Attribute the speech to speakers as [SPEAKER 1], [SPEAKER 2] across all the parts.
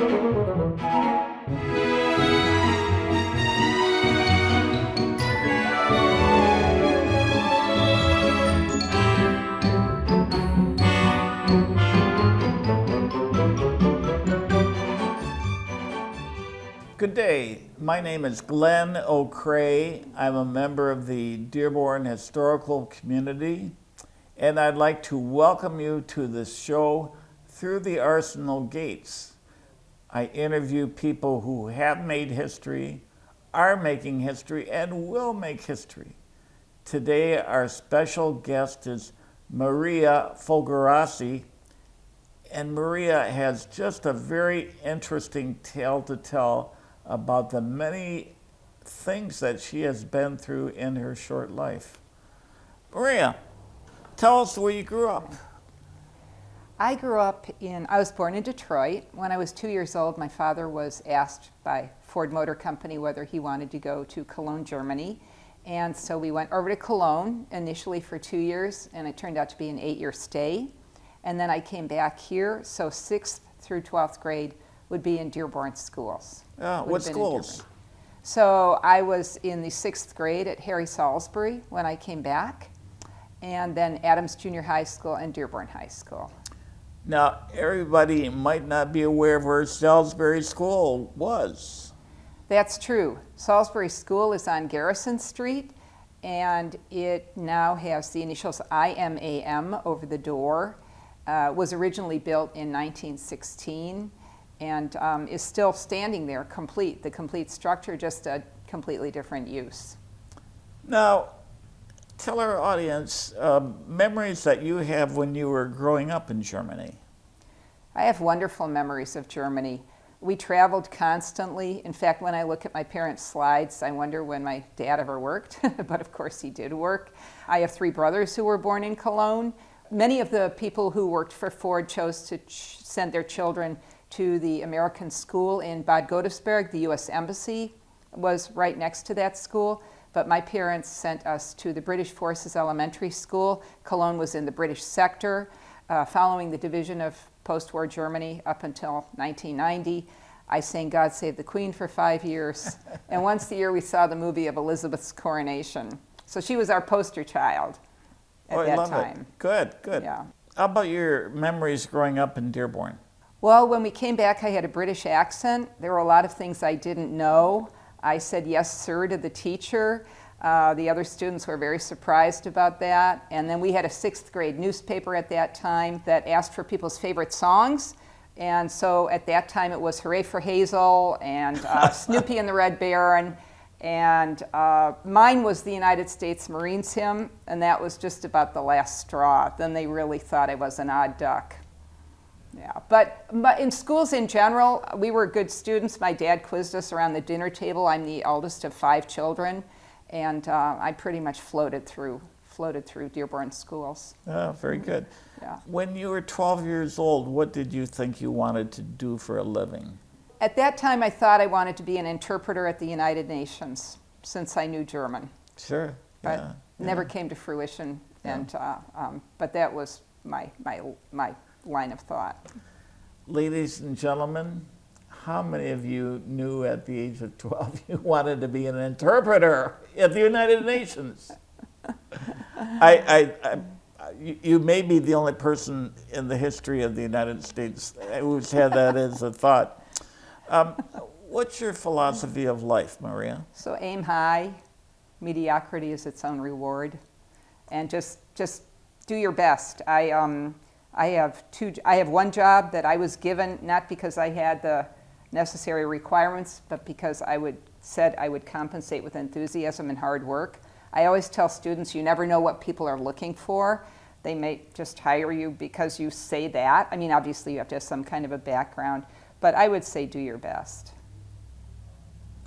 [SPEAKER 1] Good day. My name is Glenn O'Kray. I'm a member of the Dearborn Historical Community, and I'd like to welcome you to this show Through the Arsenal Gates. I interview people who have made history, are making history, and will make history. Today, our special guest is Mariya Fogarasi, and Mariya has just a very interesting tale to tell about the many things that she has been through in her short life. Mariya, tell us where you grew up.
[SPEAKER 2] I was born in Detroit. When I was 2 years old, my father was asked by Ford Motor Company whether he wanted to go to Cologne, Germany. And so we went over to Cologne initially for 2 years, and it turned out to be an 8-year stay. And then I came back here, so 6th through 12th grade would be in Dearborn schools.
[SPEAKER 1] What schools?
[SPEAKER 2] So I was in the 6th grade at Harry Salisbury when I came back, and then Adams Junior High School and Dearborn High School.
[SPEAKER 1] Now, everybody might not be aware of where Salisbury School was.
[SPEAKER 2] That's true. Salisbury School is on Garrison Street, and it now has the initials IMAM over the door. Was originally built in 1916. And is still standing there complete, the complete structure, just a completely different use.
[SPEAKER 1] Now, tell our audience memories that you have when you were growing up in Germany.
[SPEAKER 2] I have wonderful memories of Germany. We traveled constantly. In fact, when I look at my parents' slides, I wonder when my dad ever worked, but of course he did work. I have 3 brothers who were born in Cologne. Many of the people who worked for Ford chose to send their children to the American school in Bad Godesberg. The U.S. Embassy was right next to that school, but my parents sent us to the British Forces Elementary School. Cologne was in the British sector. Following the division of post-war Germany up until 1990, I sang God Save the Queen for 5 years, and once a year we saw the movie of Elizabeth's coronation. So she was our poster child at that time.
[SPEAKER 1] Good, good.
[SPEAKER 2] Yeah.
[SPEAKER 1] How about your memories growing up in Dearborn?
[SPEAKER 2] Well, when we came back, I had a British accent. There were a lot of things I didn't know. I said yes, sir, to the teacher. The other students were very surprised about that. And then we had a 6th grade newspaper at that time that asked for people's favorite songs. And so at that time it was Hooray for Hazel and Snoopy and the Red Baron. And mine was the United States Marines hymn, and that was just about the last straw. Then they really thought I was an odd duck. Yeah, but in schools in general, we were good students. My dad quizzed us around the dinner table. I'm the eldest of 5 children, and I pretty much floated through Dearborn schools.
[SPEAKER 1] Oh, very good.
[SPEAKER 2] Yeah.
[SPEAKER 1] When you were 12 years old, what did you think you wanted to do for a living?
[SPEAKER 2] At that time, I thought I wanted to be an interpreter at the United Nations, since I knew German.
[SPEAKER 1] Sure.
[SPEAKER 2] But never came to fruition.
[SPEAKER 1] Yeah.
[SPEAKER 2] And but that was my line of thought.
[SPEAKER 1] Ladies and gentlemen, how many of you knew at the age of 12 you wanted to be an interpreter at the United Nations? You may be the only person in the history of the United States who's had that as a thought. What's your philosophy of life, Mariya?
[SPEAKER 2] So aim high, mediocrity is its own reward, and just do your best. I have one job that I was given not because I had the necessary requirements, but because said I would compensate with enthusiasm and hard work. I always tell students, you never know what people are looking for. They may just hire you because you say that. I mean, obviously you have to have some kind of a background, but I would say do your best.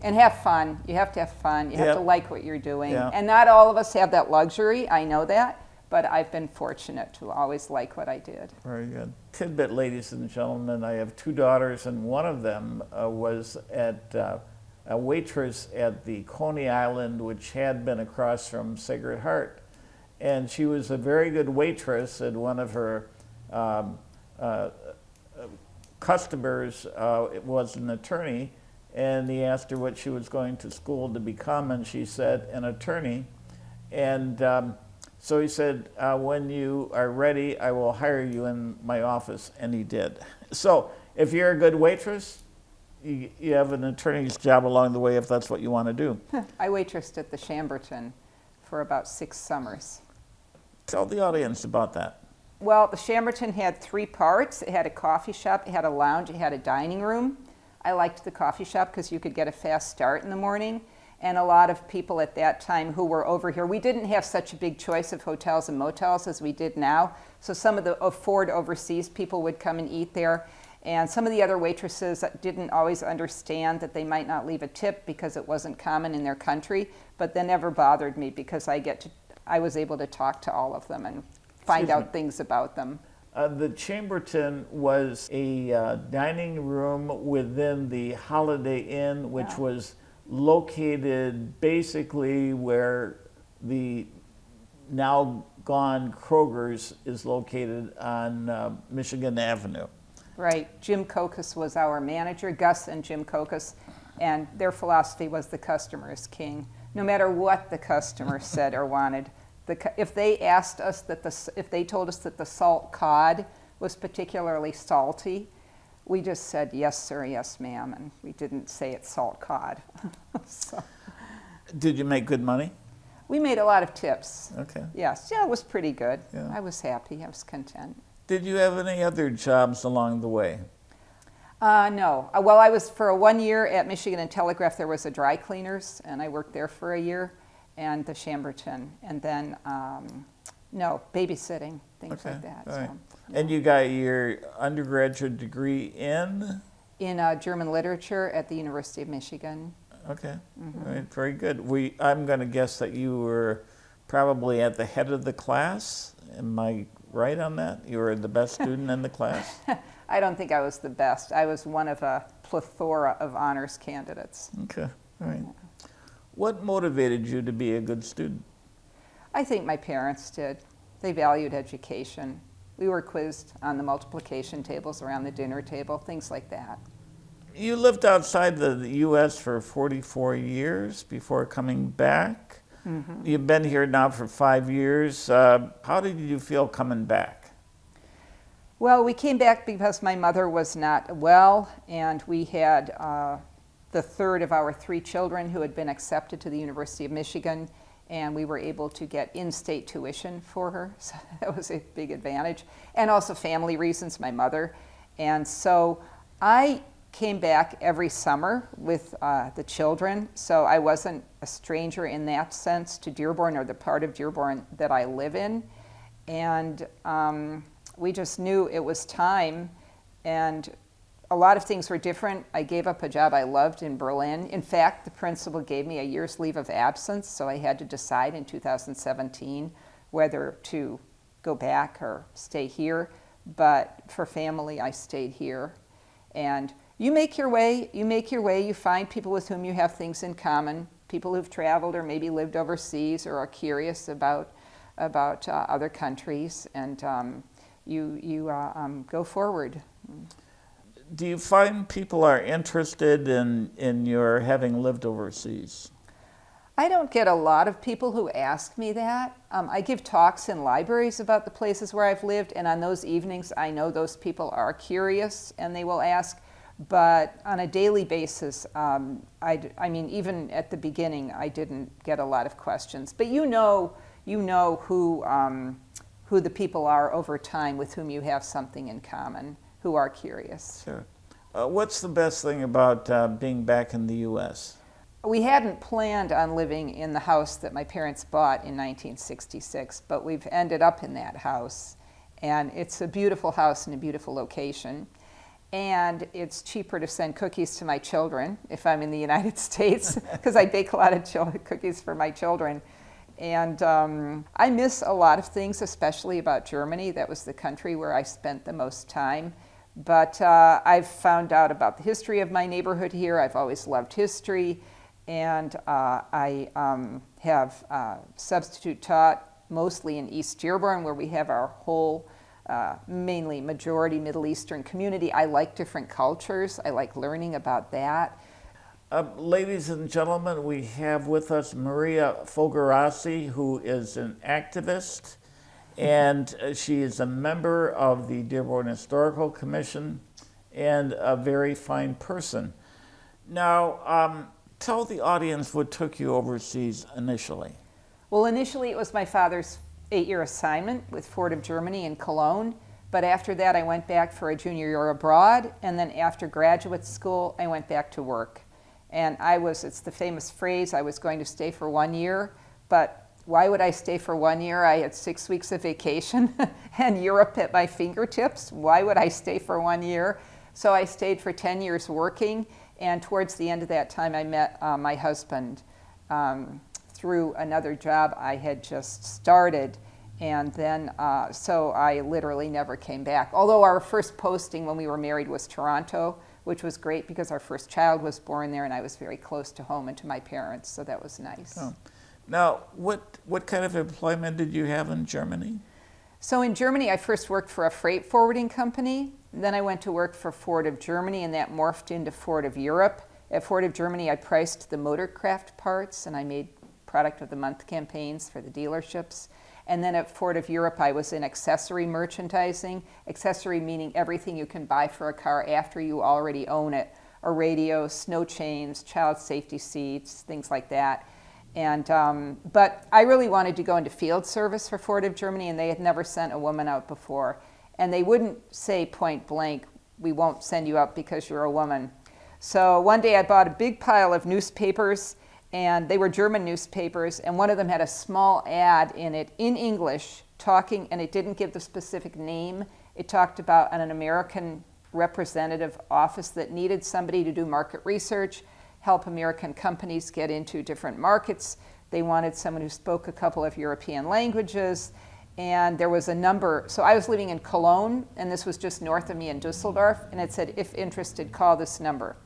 [SPEAKER 2] And have fun. You have to have fun. You have to like what you're doing.
[SPEAKER 1] Yeah.
[SPEAKER 2] And not all of us have that luxury, I know that. But I've been fortunate to always like what I did.
[SPEAKER 1] Very good. Tidbit, ladies and gentlemen, I have 2 daughters, and one of them was a waitress at the Coney Island, which had been across from Sacred Heart. And she was a very good waitress, and one of her customers was an attorney, and he asked her what she was going to school to become, and she said an attorney. And so he said, when you are ready, I will hire you in my office, and he did. So if you're a good waitress, you have an attorney's job along the way if that's what you want to do.
[SPEAKER 2] I waitressed at the Chamberton for about 6 summers.
[SPEAKER 1] Tell the audience about that.
[SPEAKER 2] Well, the Chamberton had 3 parts. It had a coffee shop, it had a lounge, it had a dining room. I liked the coffee shop because you could get a fast start in the morning. And a lot of people at that time who were over here, we didn't have such a big choice of hotels and motels as we did now. So some of the Ford overseas people would come and eat there. And some of the other waitresses didn't always understand that they might not leave a tip because it wasn't common in their country. But that never bothered me because I was able to talk to all of them and find out things about them.
[SPEAKER 1] The Chamberton was a dining room within the Holiday Inn, which was located basically where the now gone Kroger's is located on Michigan Avenue.
[SPEAKER 2] Right. Jim Kokas was our manager, Gus and Jim Kokas, and their philosophy was the customer is king. No matter what the customer said or wanted, if they asked us if they told us that the salt cod was particularly salty, we just said yes sir, yes ma'am, and we didn't say it's salt cod. So,
[SPEAKER 1] Did you make good money?
[SPEAKER 2] we made a lot of tips.
[SPEAKER 1] Okay.
[SPEAKER 2] Yes, yeah, it was pretty good.
[SPEAKER 1] Yeah.
[SPEAKER 2] I was happy. I was content.
[SPEAKER 1] Did you have any other jobs along the way?
[SPEAKER 2] No. Well, I was for 1 year at Michigan and Telegraph. There was a dry cleaners, and I worked there for a year, and the Chamberton, and then no babysitting, things like that.
[SPEAKER 1] All right.
[SPEAKER 2] So,
[SPEAKER 1] And you got your undergraduate degree in?
[SPEAKER 2] in German literature at the University of Michigan.
[SPEAKER 1] Okay. All right. Very good. I'm going to guess that you were probably at the head of the class. Am I right on that? You were the best student in the class?
[SPEAKER 2] I don't think I was the best. I was one of a plethora of honors candidates.
[SPEAKER 1] Okay. All right. What motivated you to be a good student?
[SPEAKER 2] I think my parents did. They valued education. We were quizzed on the multiplication tables around the dinner table, things like that.
[SPEAKER 1] You lived outside the U.S. for 44 years before coming back. Mm-hmm. You've been here now for 5 years. How did you feel coming back?
[SPEAKER 2] Well, we came back because my mother was not well, and we had the third of our 3 children who had been accepted to the University of Michigan, and we were able to get in-state tuition for her, so that was a big advantage. And also family reasons, my mother. And so I came back every summer with the children, so I wasn't a stranger in that sense to Dearborn or the part of Dearborn that I live in. And we just knew it was time, and a lot of things were different. I gave up a job I loved in Berlin. In fact, the principal gave me a year's leave of absence, so I had to decide in 2017 whether to go back or stay here. But for family, I stayed here. And you make your way, you find people with whom you have things in common, people who've traveled or maybe lived overseas or are curious about other countries, and you go forward.
[SPEAKER 1] Do you find people are interested in your having lived overseas?
[SPEAKER 2] I don't get a lot of people who ask me that. I give talks in libraries about the places where I've lived, and on those evenings I know those people are curious and they will ask. But on a daily basis, I mean, even at the beginning, I didn't get a lot of questions. But you know who the people are over time with whom you have something in common, who are curious.
[SPEAKER 1] Sure. What's the best thing about being back in the U.S.?
[SPEAKER 2] We hadn't planned on living in the house that my parents bought in 1966, but we've ended up in that house. And it's a beautiful house in a beautiful location. And it's cheaper to send cookies to my children if I'm in the United States, because I bake a lot of cookies for my children. And I miss a lot of things, especially about Germany. That was the country where I spent the most time. But I've found out about the history of my neighborhood here. I've always loved history. And I have substitute taught mostly in East Dearborn, where we have our whole mainly majority Middle Eastern community. I like different cultures. I like learning about that.
[SPEAKER 1] Ladies and gentlemen, we have with us Mariya Fogarasi, who is an activist, and she is a member of the Dearborn Historical Commission and a very fine person. Now, tell the audience what took you overseas initially.
[SPEAKER 2] Well, initially it was my father's 8-year assignment with Ford of Germany in Cologne, but after that I went back for a junior year abroad, and then after graduate school I went back to work. And it's the famous phrase, I was going to stay for 1 year, but why would I stay for 1 year? I had 6 weeks of vacation and Europe at my fingertips. Why would I stay for 1 year? So I stayed for 10 years working, and towards the end of that time I met my husband through another job I had just started. And then, so I literally never came back. Although our first posting when we were married was Toronto, which was great because our first child was born there and I was very close to home and to my parents, so that was nice.
[SPEAKER 1] Oh. Now, what kind of employment did you have in Germany?
[SPEAKER 2] So in Germany, I first worked for a freight forwarding company. Then I went to work for Ford of Germany, and that morphed into Ford of Europe. At Ford of Germany, I priced the motorcraft parts, and I made product of the month campaigns for the dealerships. And then at Ford of Europe, I was in accessory merchandising. Accessory meaning everything you can buy for a car after you already own it. A radio, snow chains, child safety seats, things like that. And but I really wanted to go into field service for Ford of Germany, and they had never sent a woman out before. And they wouldn't say point blank, we won't send you out because you're a woman. So one day I bought a big pile of newspapers, and they were German newspapers, and one of them had a small ad in it in English talking, and it didn't give the specific name. It talked about an American representative office that needed somebody to do market research, help American companies get into different markets. They wanted someone who spoke a couple of European languages, and there was a number. So I was living in Cologne, and this was just north of me in Dusseldorf, and it said, if interested, call this number.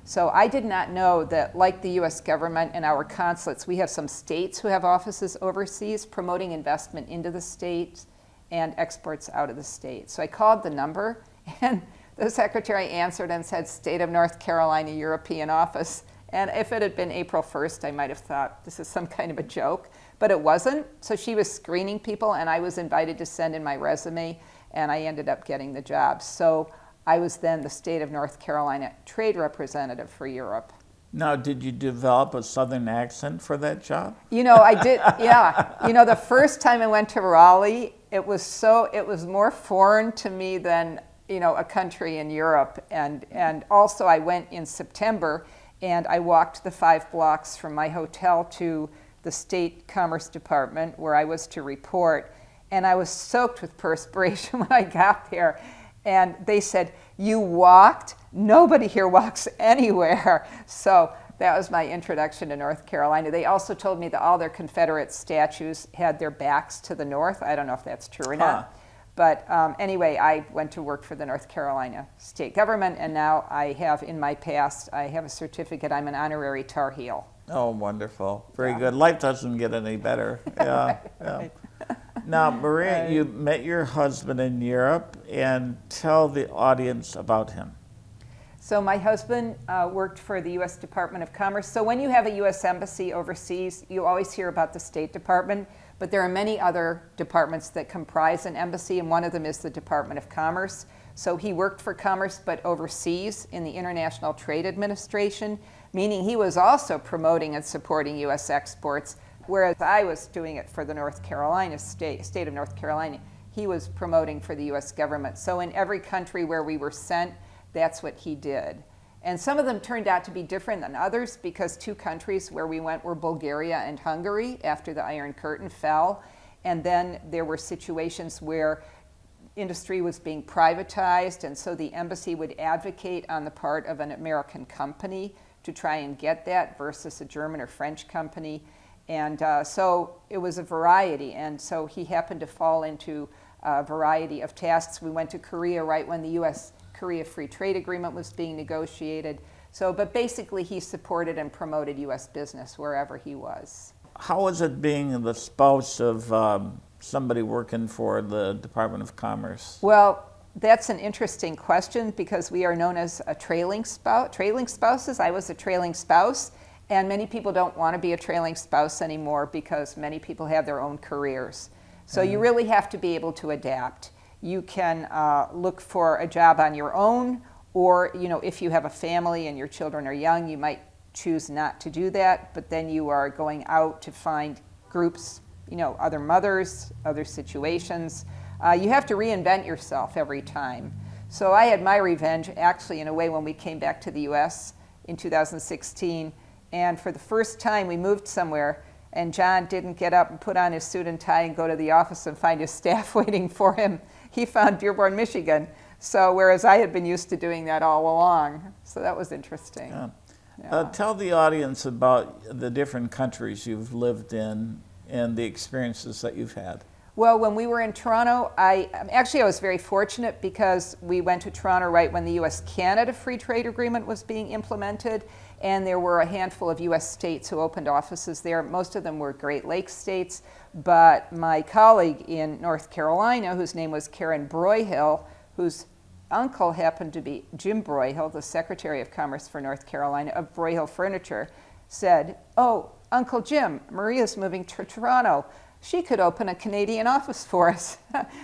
[SPEAKER 2] So I did not know that, like the US government and our consulates, we have some states who have offices overseas promoting investment into the states and exports out of the state. So I called the number, and the secretary answered and said, State of North Carolina European Office. And if it had been April 1st, I might have thought this is some kind of a joke, but it wasn't. So she was screening people, and I was invited to send in my resume, and I ended up getting the job. So I was then the state of North Carolina trade representative for Europe.
[SPEAKER 1] Now, did you develop a Southern accent for that job?
[SPEAKER 2] You know, I did, yeah. You know, the first time I went to Raleigh, it was more foreign to me than, you know, a country in Europe. And also I went in September, and I walked the 5 blocks from my hotel to the State Commerce Department where I was to report. And I was soaked with perspiration when I got there. And they said, you walked? Nobody here walks anywhere. So that was my introduction to North Carolina. They also told me that all their Confederate statues had their backs to the north. I don't know if that's true or not. But anyway, I went to work for the North Carolina state government, and now I have in my past, I have a certificate. I'm an honorary Tar Heel.
[SPEAKER 1] Oh, wonderful. Very good. Life doesn't get any better. Yeah, yeah. Now, Mariya, you met your husband in Europe, and tell the audience about him.
[SPEAKER 2] So my husband worked for the U.S. Department of Commerce. So when you have a U.S. embassy overseas, you always hear about the State Department, but there are many other departments that comprise an embassy, and one of them is the Department of Commerce. So he worked for Commerce, but overseas in the International Trade Administration, meaning he was also promoting and supporting U.S. exports, whereas I was doing it for the North Carolina state of North Carolina. He was promoting for the U.S. government. So in every country where we were sent, that's what he did. And some of them turned out to be different than others, because 2 countries where we went were Bulgaria and Hungary after the Iron Curtain fell. And then there were situations where industry was being privatized, and so the embassy would advocate on the part of an American company to try and get that versus a German or French company. And so it was a variety, and so he happened to fall into a variety of tasks. We went to Korea right when the U.S.-Korea Free Trade Agreement was being negotiated. So, but basically he supported and promoted U.S. business wherever he was.
[SPEAKER 1] How was it being the spouse of somebody working for the Department of Commerce?
[SPEAKER 2] Well, that's an interesting question because we are known as a trailing spouses. I was a trailing spouse, and many people don't want to be a trailing spouse anymore because many people have their own careers. So you really have to be able to adapt. You can look for a job on your own, or if you have a family and your children are young, you might choose not to do that, but then you are going out to find groups, other mothers, other situations. You have to reinvent yourself every time. So I had my revenge, actually, in a way, when we came back to the US in 2016. And for the first time, we moved somewhere, and John didn't get up and put on his suit and tie and go to the office and find his staff waiting for him. He found Dearborn, Michigan. So whereas I had been used to doing that all along. So that was interesting.
[SPEAKER 1] Yeah.
[SPEAKER 2] Yeah.
[SPEAKER 1] Tell the audience about the different countries you've lived in and the experiences that you've had.
[SPEAKER 2] Well, when we were in Toronto, I was very fortunate because we went to Toronto right when the U.S.-Canada Free Trade Agreement was being implemented, and there were a handful of U.S. states who opened offices there. Most of them were Great Lakes states, but my colleague in North Carolina, whose name was Karen Broyhill, whose uncle happened to be Jim Broyhill, the Secretary of Commerce for North Carolina of Broyhill Furniture, said, "Oh, Uncle Jim, Mariya's moving to Toronto. She could open a Canadian office for us."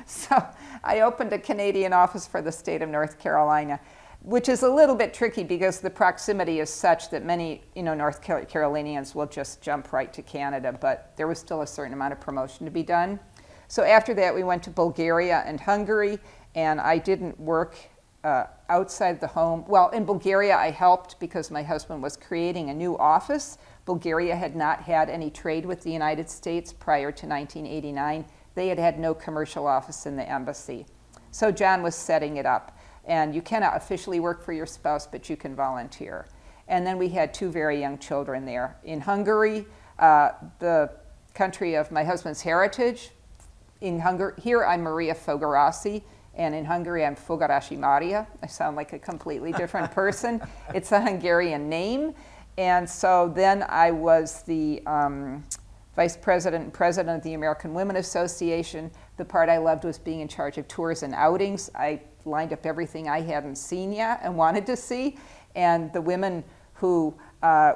[SPEAKER 2] So I opened a Canadian office for the state of North Carolina, which is a little bit tricky because the proximity is such that many North Carolinians will just jump right to Canada, but there was still a certain amount of promotion to be done. So after that, we went to Bulgaria and Hungary, and I didn't work outside the home. Well, in Bulgaria, I helped because my husband was creating a new office. Bulgaria had not had any trade with the United States prior to 1989. They had had no commercial office in the embassy. So John was setting it up. And you cannot officially work for your spouse, but you can volunteer. And then we had 2 very young children there. In Hungary, the country of my husband's heritage, here I'm Mariya Fogarasi, and in Hungary I'm Fogarasi Mariya. I sound like a completely different person. It's a Hungarian name. And so then I was the vice president and president of the American Women Association. The part I loved was being in charge of tours and outings. I lined up everything I hadn't seen yet and wanted to see. And the women who,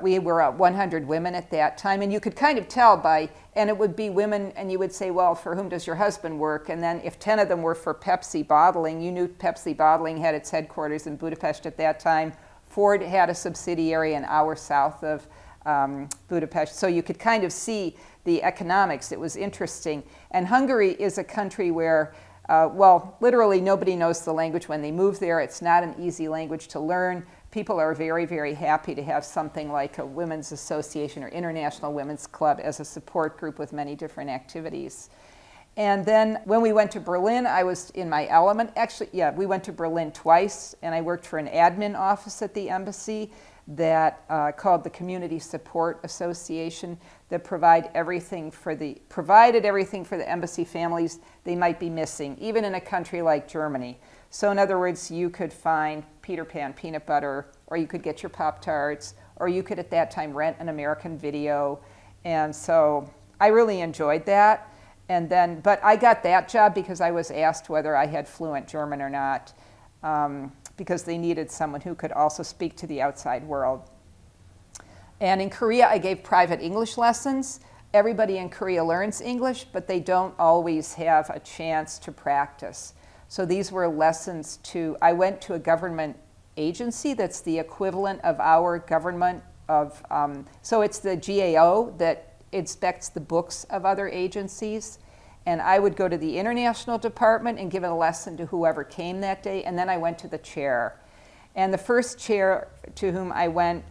[SPEAKER 2] we were 100 women at that time, and you could kind of tell by, and it would be women, and you would say, well, for whom does your husband work? And then if 10 of them were for Pepsi Bottling, you knew Pepsi Bottling had its headquarters in Budapest at that time. Ford had a subsidiary an hour south of Budapest, so you could kind of see the economics. It was interesting. And Hungary is a country where, literally nobody knows the language when they move there. It's not an easy language to learn. People are very, very happy to have something like a women's association or international women's club as a support group with many different activities. And then when we went to Berlin, I was in my element. Actually, yeah, we went to Berlin twice, and I worked for an admin office at the embassy that called the Community Support Association that provided everything for the embassy families they might be missing, even in a country like Germany. So in other words, you could find Peter Pan peanut butter, or you could get your Pop-Tarts, or you could at that time rent an American Video. And so I really enjoyed that. And then, but I got that job because I was asked whether I had fluent German or not, because they needed someone who could also speak to the outside world. And in Korea, I gave private English lessons. Everybody in Korea learns English, but they don't always have a chance to practice. So these were lessons I went to a government agency that's the equivalent of our government of, so it's the GAO that inspects the books of other agencies. And I would go to the international department and give a lesson to whoever came that day, and then I went to the chair. And the first chair to whom I went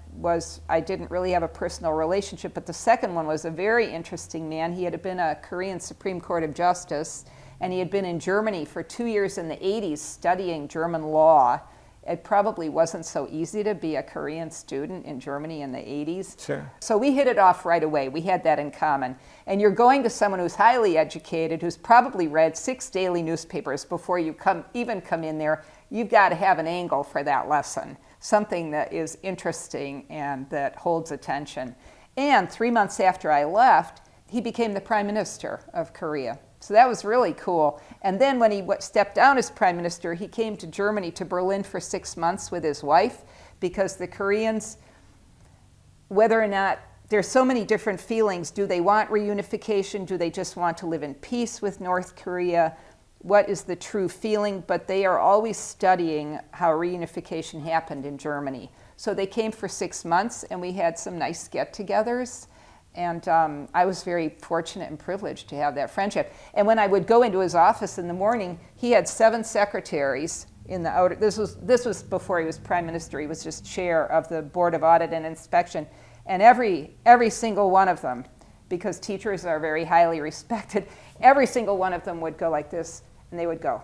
[SPEAKER 2] I didn't really have a personal relationship, but the second one was a very interesting man. He had been a Korean Supreme Court of Justice, and he had been in Germany for 2 years in the 80s studying German law. It probably wasn't so easy to be a Korean student in Germany in the 80s.
[SPEAKER 1] Sure.
[SPEAKER 2] So we hit it off right away. We had that in common. And you're going to someone who's highly educated, who's probably read 6 daily newspapers before you even come in there. You've got to have an angle for that lesson, something that is interesting and that holds attention. And 3 months after I left, he became the Prime Minister of Korea. So that was really cool. And then when he stepped down as prime minister, he came to Germany, to Berlin for 6 months with his wife, because the Koreans, whether or not, there's so many different feelings. Do they want reunification? Do they just want to live in peace with North Korea? What is the true feeling? But they are always studying how reunification happened in Germany. So they came for 6 months, and we had some nice get-togethers. And I was very fortunate and privileged to have that friendship. And when I would go into his office in the morning, he had 7 secretaries in the outer. This was before he was prime minister. He was just chair of the Board of Audit and Inspection. And every single one of them, because teachers are very highly respected, every single one of them would go like this, and they would go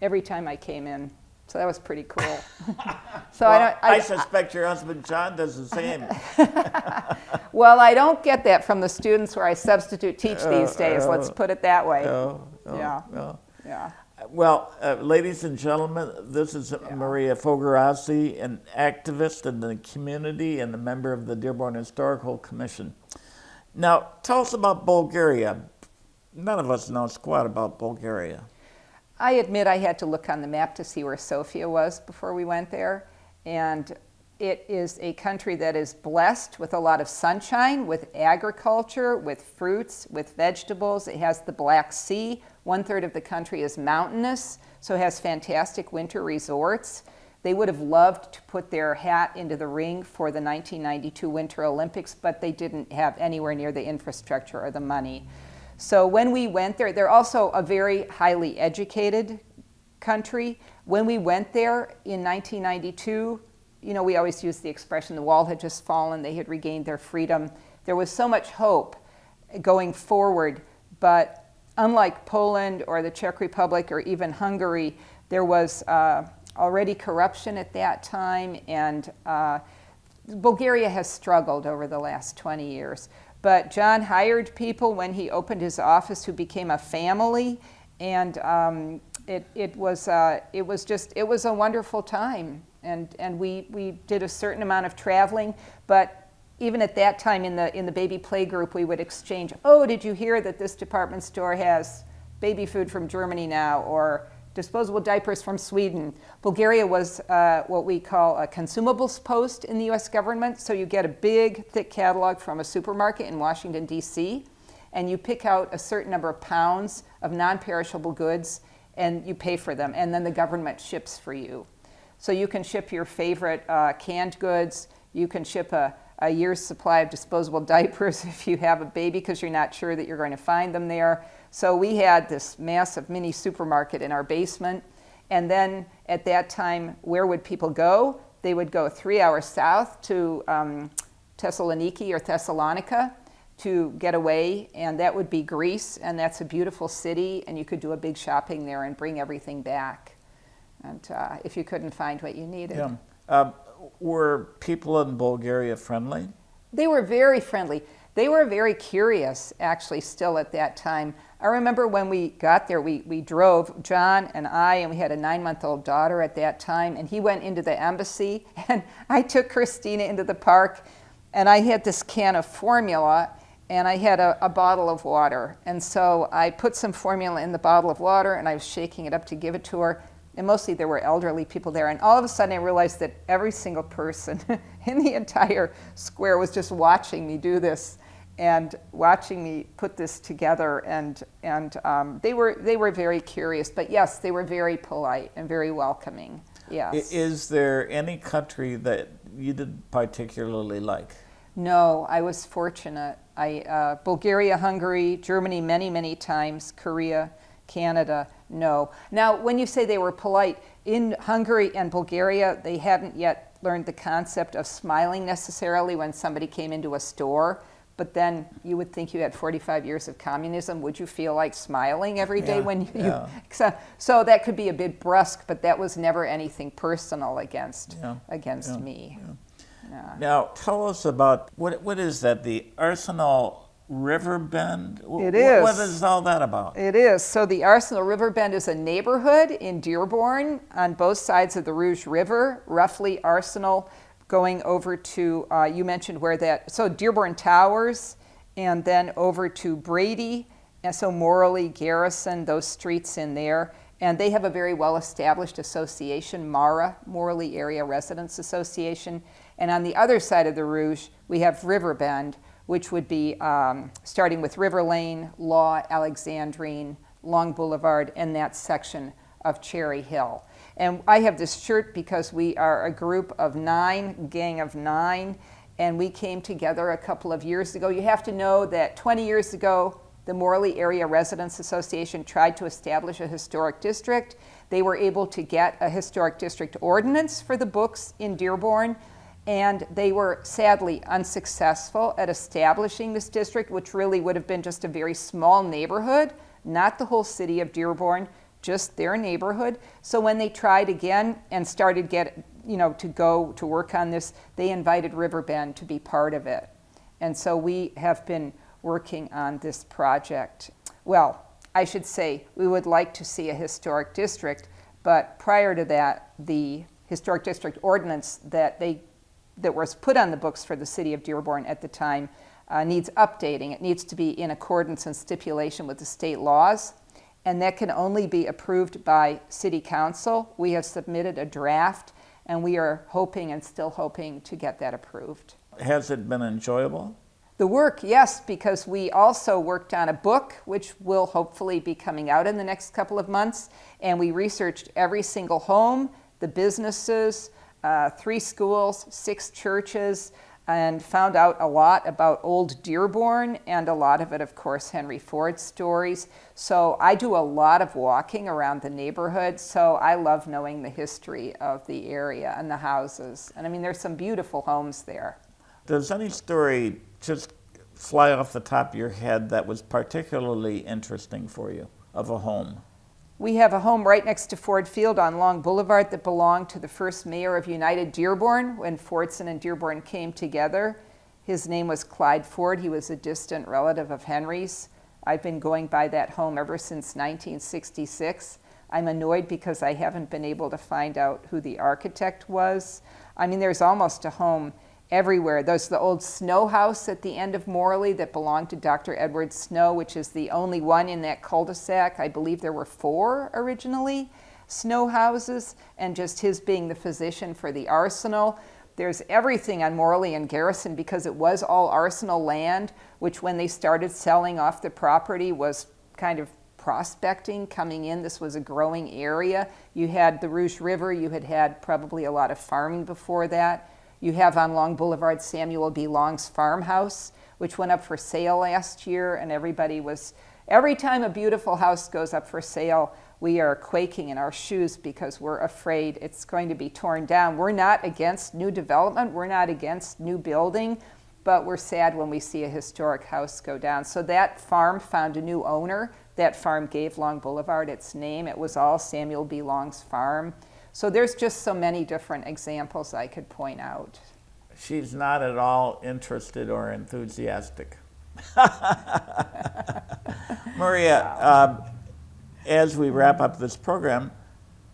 [SPEAKER 2] every time I came in. So that was pretty cool. So
[SPEAKER 1] well, I suspect your husband John does the same.
[SPEAKER 2] Well, I don't get that from the students where I substitute teach these days. Let's put it that way. Yeah.
[SPEAKER 1] Well, ladies and gentlemen, this is Mariya Fogarasi, an activist in the community and a member of the Dearborn Historical Commission. Now, tell us about Bulgaria. None of us know squat about Bulgaria.
[SPEAKER 2] I admit I had to look on the map to see where Sofia was before we went there. And it is a country that is blessed with a lot of sunshine, with agriculture, with fruits, with vegetables. It has the Black Sea. 1/3 of the country is mountainous, so it has fantastic winter resorts. They would have loved to put their hat into the ring for the 1992 Winter Olympics, but they didn't have anywhere near the infrastructure or the money. So when we went there, they're also a very highly educated country. When we went there in 1992, you know, we always use the expression the wall had just fallen, they had regained their freedom. There was so much hope going forward, but unlike Poland or the Czech Republic or even Hungary, there was already corruption at that time, and Bulgaria has struggled over the last 20 years. But John hired people when he opened his office who became a family, and it was a wonderful time. And we did a certain amount of traveling, but even at that time in the baby play group, we would exchange, oh, did you hear that this department store has baby food from Germany now, or disposable diapers from Sweden? Bulgaria was what we call a consumables post in the US government. So you get a big, thick catalog from a supermarket in Washington, D.C., and you pick out a certain number of pounds of non-perishable goods, and you pay for them, and then the government ships for you. So you can ship your favorite canned goods. You can ship a year's supply of disposable diapers if you have a baby, because you're not sure that you're going to find them there. So we had this massive mini supermarket in our basement. And then at that time, where would people go? They would go 3 hours south to Thessaloniki or Thessalonica to get away, and that would be Greece, and that's a beautiful city, and you could do a big shopping there and bring everything back, and if you couldn't find what you needed.
[SPEAKER 1] Yeah. Were people in Bulgaria friendly?
[SPEAKER 2] They were very friendly. They were very curious, actually, still at that time. I remember when we got there, we drove, John and I, and we had a 9-month-old daughter at that time, and he went into the embassy, and I took Christina into the park, and I had this can of formula, and I had a bottle of water. And so I put some formula in the bottle of water, and I was shaking it up to give it to her. And mostly there were elderly people there. And all of a sudden I realized that every single person in the entire square was just watching me do this and watching me put this together. And they were very curious. But yes, they were very polite and very welcoming. Yes.
[SPEAKER 1] Is there any country that you didn't particularly like?
[SPEAKER 2] No, I was fortunate. Bulgaria, Hungary, Germany many, many times, Korea, Canada, no. Now, when you say they were polite, in Hungary and Bulgaria, they hadn't yet learned the concept of smiling necessarily when somebody came into a store. But then you would think you had 45 years of communism. Would you feel like smiling every day when you so that could be a bit brusque, but that was never anything personal against me. Yeah.
[SPEAKER 1] Now, tell us about, what is that, the Arsenal River Bend?
[SPEAKER 2] It is.
[SPEAKER 1] What is all that about?
[SPEAKER 2] It is. So the Arsenal River Bend is a neighborhood in Dearborn on both sides of the Rouge River, roughly Arsenal going over to, you mentioned where that, so Dearborn Towers, and then over to Brady, And so Morley, Garrison, those streets in there. And they have a very well-established association, MARA, Morley Area Residents Association. And on the other side of the Rouge, we have Riverbend, which would be starting with River Lane, Law, Alexandrine, Long Boulevard, and that section of Cherry Hill. And I have this shirt because we are a group of 9, gang of 9, and we came together a couple of years ago. You have to know that 20 years ago, the Morley Area Residents Association tried to establish a historic district. They were able to get a historic district ordinance for the books in Dearborn, and they were sadly unsuccessful at establishing this district, which really would have been just a very small neighborhood, not the whole city of Dearborn, just their neighborhood. So when they tried again and started to go to work on this, they invited Riverbend to be part of it. And so we have been working on this project. Well, I should say we would like to see a historic district, but prior to that, the historic district ordinance that was put on the books for the city of Dearborn at the time needs updating. It needs to be in accordance and stipulation with the state laws, and that can only be approved by city council. We have submitted a draft, and we are hoping and still hoping to get that approved.
[SPEAKER 1] Has it been enjoyable?
[SPEAKER 2] The work, yes, because we also worked on a book, which will hopefully be coming out in the next couple of months, and we researched every single home, the businesses, 3 schools, 6 churches, and found out a lot about old Dearborn, and a lot of it, of course, Henry Ford stories. So I do a lot of walking around the neighborhood, so I love knowing the history of the area and the houses. And I mean, there's some beautiful homes there.
[SPEAKER 1] Does any story just fly off the top of your head that was particularly interesting for you of a home?
[SPEAKER 2] We have a home right next to Ford Field on Long Boulevard that belonged to the first mayor of United Dearborn when Fordson and Dearborn came together. His name was Clyde Ford. He was a distant relative of Henry's. I've been going by that home ever since 1966. I'm annoyed because I haven't been able to find out who the architect was. I mean, there's almost a home everywhere. There's the old Snow House at the end of Morley that belonged to Dr. Edward Snow, which is the only one in that cul-de-sac. I believe there were 4 originally Snow houses, and just his being the physician for the arsenal. There's everything on Morley and Garrison because it was all arsenal land, which when they started selling off the property was kind of prospecting coming in. This was a growing area. You had the Rouge River. You had probably a lot of farming before that. You have on Long Boulevard Samuel B. Long's farmhouse, which went up for sale last year, and every time a beautiful house goes up for sale, we are quaking in our shoes because we're afraid it's going to be torn down. We're not against new development, we're not against new building, but we're sad when we see a historic house go down. So that farm found a new owner. That farm gave Long Boulevard its name. It was all Samuel B. Long's farm. So there's just so many different examples I could point out.
[SPEAKER 1] She's not at all interested or enthusiastic. Mariya, as we wrap up this program,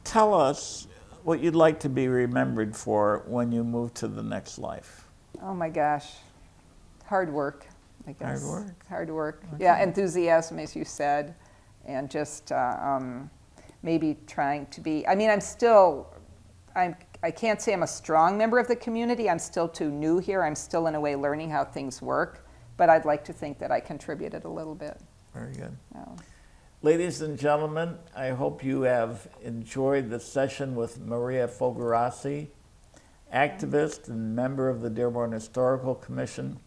[SPEAKER 1] tell us what you'd like to be remembered for when you move to the next life.
[SPEAKER 2] Oh my gosh, hard work, I guess.
[SPEAKER 1] Hard work.
[SPEAKER 2] Hard work.
[SPEAKER 1] Okay.
[SPEAKER 2] Yeah, enthusiasm, as you said, and just maybe trying to be, I mean, I can't say I'm a strong member of the community. I'm still too new here. I'm still in a way learning how things work, but I'd like to think that I contributed a little bit.
[SPEAKER 1] Very good.
[SPEAKER 2] Oh.
[SPEAKER 1] Ladies and gentlemen, I hope you have enjoyed the session with Mariya Fogarasi, activist and member of the Dearborn Historical Commission.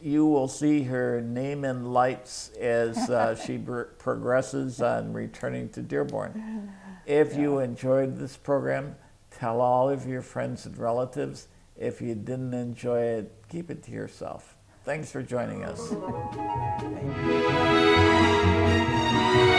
[SPEAKER 1] You will see her name in lights as she progresses on returning to Dearborn. If you enjoyed this program, tell all of your friends and relatives. If you didn't enjoy it, keep it to yourself. Thanks for joining us.
[SPEAKER 2] Thank you.